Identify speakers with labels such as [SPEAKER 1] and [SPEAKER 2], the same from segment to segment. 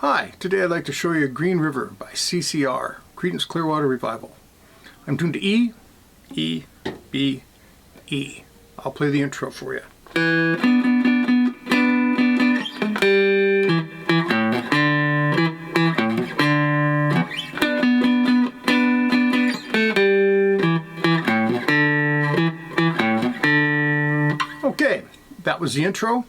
[SPEAKER 1] Hi, today I'd like to show you Green River by CCR, Creedence Clearwater Revival. I'm tuned to E, E, B, E. I'll play the intro for you. Okay, that was the intro.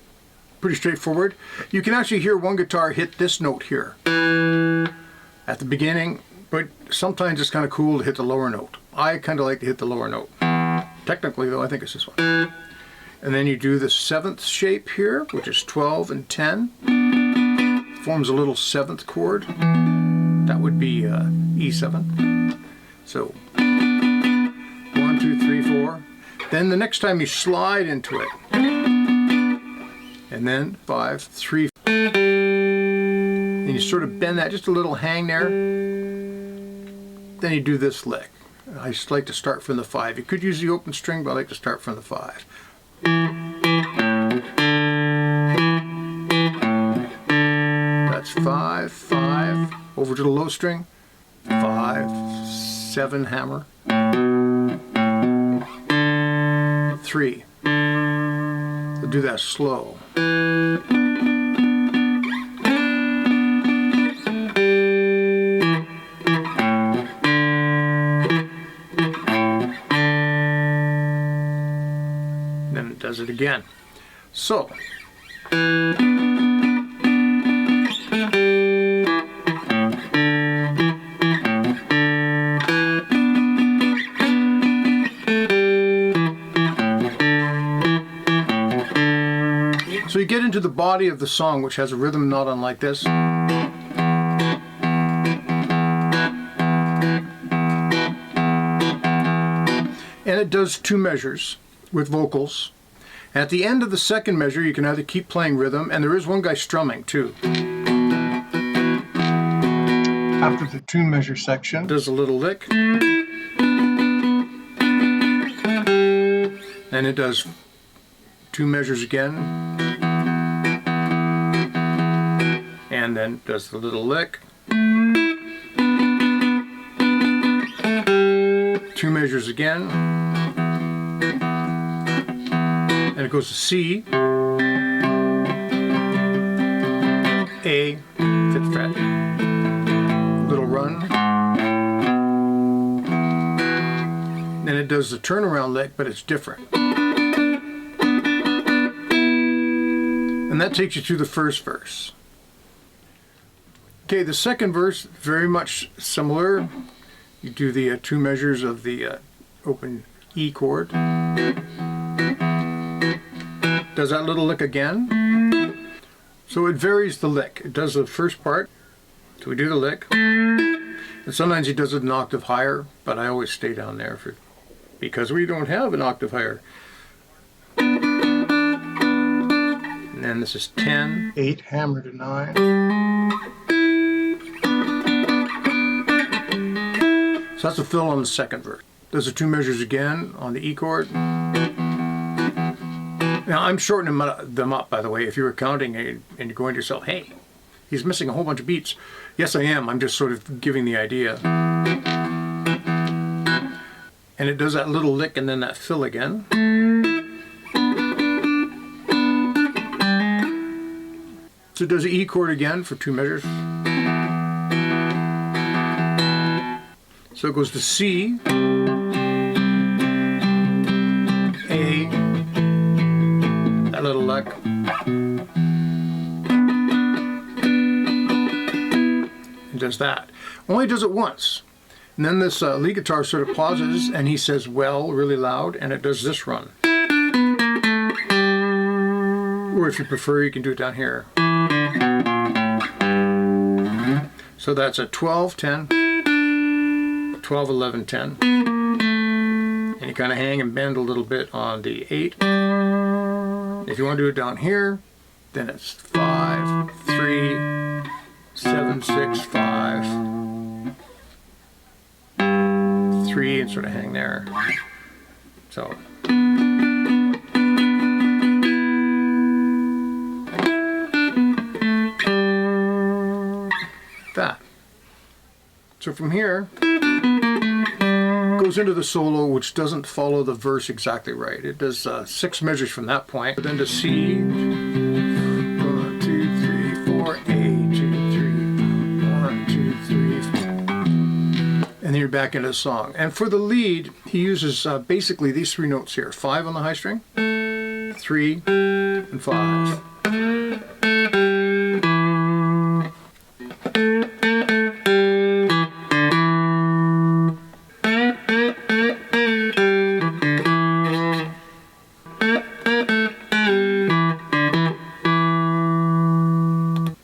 [SPEAKER 1] Pretty straightforward. You can actually hear one guitar hit this note here at the beginning, but sometimes it's kind of cool to hit the lower note. I kind of like to hit the lower note. Technically though, I think it's this one. And then you do the 7th shape here, which is 12 and 10. Forms a little 7th chord. That would be E7. So 1, 2, 3, 4. Then the next time you slide into it, and then 5, 3, and you sort of bend that just a little, hang there. Then you do this lick. I just like to start from the 5. You could use the open string, but I like to start from the 5. That's 5, 5, over to the low string, 5, 7 hammer, 3. So do that slow. Then it does it again. So you get into the body of the song, which has a rhythm not unlike this. And it does 2 measures with vocals. And at the end of the 2nd measure, you can either keep playing rhythm, and there is one guy strumming too. After the 2 measure section, does a little lick. And it does 2 measures again. And then does the little lick. 2 measures again. And it goes to C, A, 5th fret, little run. Then it does the turnaround lick, but it's different. And that takes you to the 1st verse. Okay, the 2nd verse, very much similar. You do the 2 measures of the open E chord. Does that little lick again. So it varies the lick. It does the first part, so we do the lick. And sometimes he does it an octave higher, but I always stay down there because we don't have an octave higher. And then this is 10, 8, hammer to 9. So that's a fill on the 2nd verse. Does the 2 measures again on the E chord. Now I'm shortening them up, by the way. If you were counting and you're going to yourself, hey, he's missing a whole bunch of beats. Yes, I am. I'm just sort of giving the idea. And it does that little lick and then that fill again. So it does the E chord again for 2 measures. So it goes to C, A, that little lick, and does that. Only does it once. And then this lead guitar sort of pauses and he says well really loud, and it does this run. Or if you prefer, you can do it down here. So that's a 12, 10, 12, 11, 10. And you kind of hang and bend a little bit on the 8. If you want to do it down here, then it's 5, 3, 7, 6, 5, 3, and sort of hang there. So. So from here, goes into the solo, which doesn't follow the verse exactly right. It does 6 measures from that point. Then to C, 1, 2, 3, 4, A, 2, 3, 1, 2, 3, 4. And then you're back into the song. And for the lead, he uses basically these 3 notes here. 5 on the high string, 3, and 5.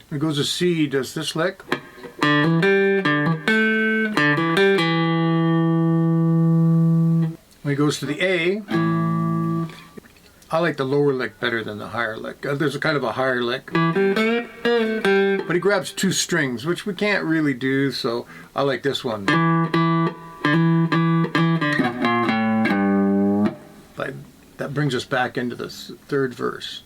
[SPEAKER 1] It goes to C, does this lick. When he goes to the A, I like the lower lick better than the higher lick. There's a kind of a higher lick. But he grabs 2 strings, which we can't really do, so I like this one. But that brings us back into the 3rd verse.